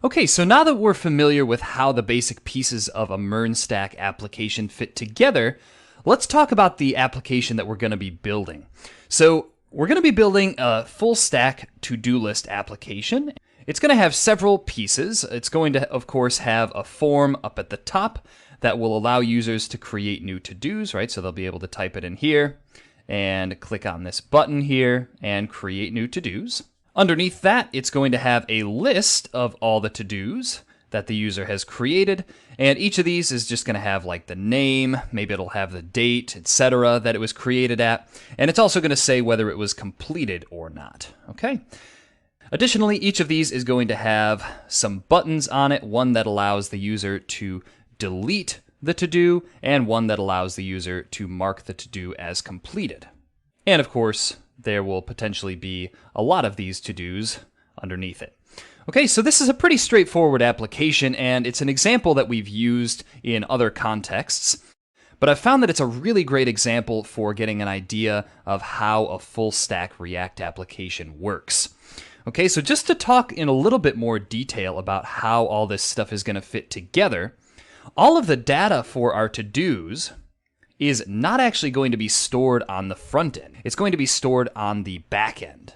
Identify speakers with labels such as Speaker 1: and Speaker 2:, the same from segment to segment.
Speaker 1: Okay, so now that we're familiar with how the basic pieces of a MERN stack application fit together, let's talk about the application that we're going to be building. So we're going to be building a full stack to-do list application. It's going to have several pieces. It's going to, of course, have a form up at the top that will allow users to create new to-dos, right? So they'll be able to type it in here and click on this button here and create new to-dos. Underneath that, it's going to have a list of all the to-dos that the user has created, and each of these is just going to have like the name, maybe it'll have the date, etc. that it was created at, and it's also going to say whether it was completed or not, okay? Additionally, each of these is going to have some buttons on it, one that allows the user to delete the to-do, and one that allows the user to mark the to-do as completed. And of course, there will potentially be a lot of these to-dos underneath it. Okay, so this is a pretty straightforward application, and it's an example that we've used in other contexts, but I've found that it's a really great example for getting an idea of how a full stack React application works. Okay, so just to talk in a little bit more detail about how all this stuff is going to fit together, all of the data for our to-dos is not actually going to be stored on the front end. It's going to be stored on the back end.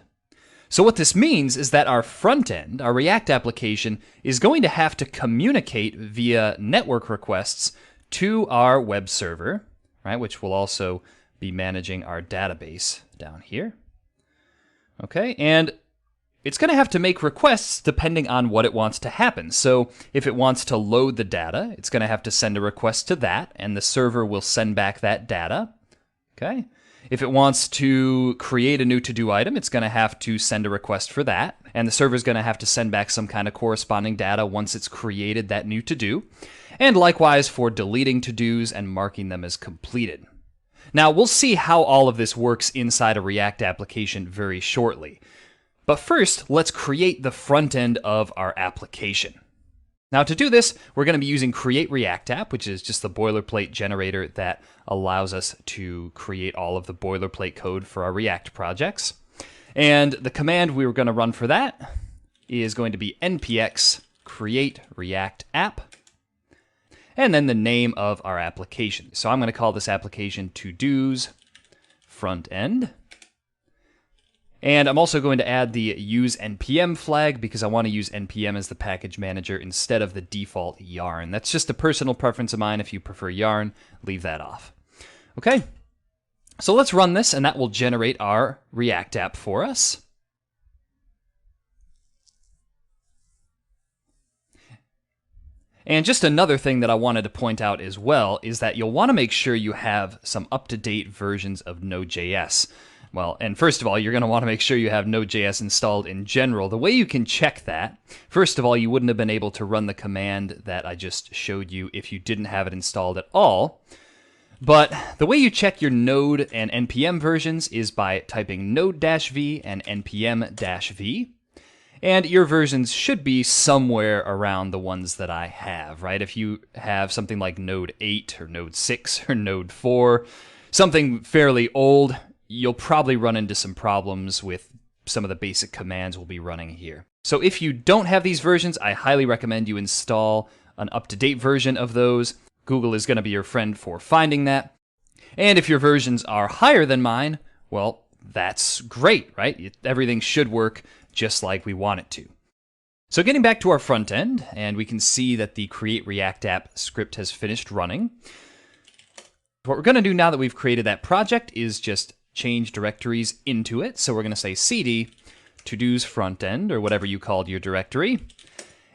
Speaker 1: So what this means is that our front end, our React application, is going to have to communicate via network requests to our web server, right, which will also be managing our database down here. Okay, and it's going to have to make requests depending on what it wants to happen. So if it wants to load the data, it's going to have to send a request to that, and the server will send back that data. Okay. If it wants to create a new to-do item, it's going to have to send a request for that, and the server is going to have to send back some kind of corresponding data once it's created that new to-do. And likewise for deleting to-dos and marking them as completed. Now, we'll see how all of this works inside a React application very shortly. But first, let's create the front end of our application. Now to do this, we're going to be using create react app, which is just the boilerplate generator that allows us to create all of the boilerplate code for our React projects. And the command we were going to run for that is going to be npx create react app, and then the name of our application. So I'm going to call this application to-dos front end. And I'm also going to add the use npm flag because I want to use npm as the package manager instead of the default yarn. That's just a personal preference of mine. If you prefer yarn, leave that off. Okay, so let's run this, and that will generate our React app for us. And just another thing that I wanted to point out as well is that you'll want to make sure you have some up-to-date versions of Node.js. Well, and first of all, you're going to want to make sure you have Node.js installed in general. The way you can check that, first of all, you wouldn't have been able to run the command that I just showed you if you didn't have it installed at all. But the way you check your Node and NPM versions is by typing node-v and npm-v. And your versions should be somewhere around the ones that I have, right? If you have something like Node 8 or Node 6 or Node 4, something fairly old, you'll probably run into some problems with some of the basic commands we'll be running here. So if you don't have these versions, I highly recommend you install an up-to-date version of those. Google is going to be your friend for finding that. And if your versions are higher than mine, well, that's great, right? Everything should work just like we want it to. So getting back to our front end, and we can see that the create react app script has finished running. What we're going to do now that we've created that project is just change directories into it. So we're going to say cd to-dos front end, or whatever you called your directory.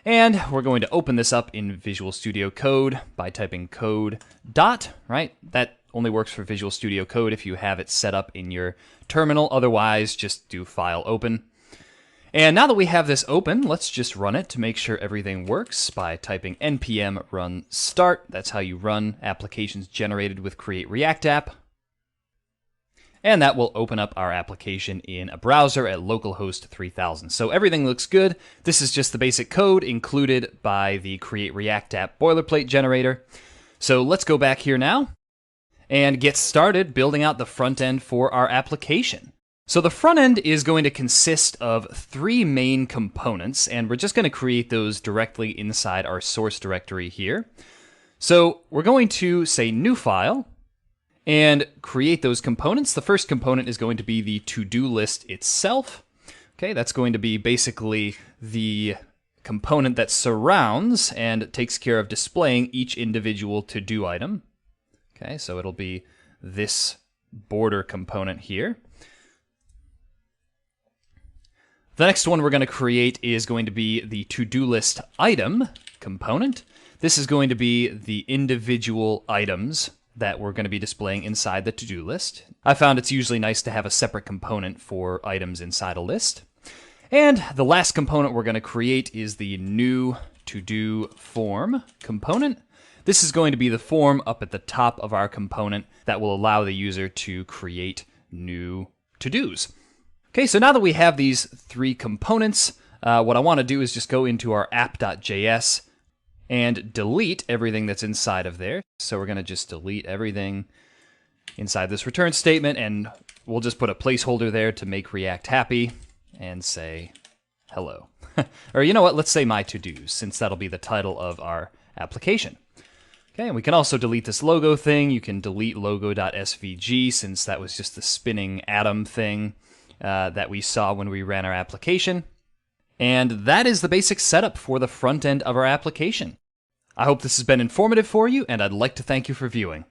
Speaker 1: And we're going to open this up in Visual Studio Code by typing code dot, right? That only works for Visual Studio Code if you have it set up in your terminal. Otherwise, just do file open. And now that we have this open, let's just run it to make sure everything works by typing npm run start. That's how you run applications generated with create react app. And that will open up our application in a browser at localhost 3000. So everything looks good. This is just the basic code included by the create react app boilerplate generator. So let's go back here now and get started building out the front end for our application. So the front end is going to consist of 3 main components, and we're just going to create those directly inside our source directory here. So we're going to say new file and create those components. The first component is going to be the to-do list itself. Okay, that's going to be basically the component that surrounds and takes care of displaying each individual to-do item. Okay, so it'll be this border component here. The next one we're going to create is going to be the to-do list item component. This is going to be the individual items that we're going to be displaying inside the to-do list. I found it's usually nice to have a separate component for items inside a list. And the last component we're going to create is the new to-do form component. This is going to be the form up at the top of our component that will allow the user to create new to-dos. Okay, so now that we have these 3 components, what I want to do is just go into our app.js and delete everything that's inside of there. So we're going to just delete everything inside this return statement, and we'll just put a placeholder there to make React happy and say hello. Or you know what, let's say my to-dos, since that'll be the title of our application. Okay, and we can also delete this logo thing. You can delete logo.svg, since that was just the spinning atom thing that we saw when we ran our application. And that is the basic setup for the front end of our application. I hope this has been informative for you, and I'd like to thank you for viewing.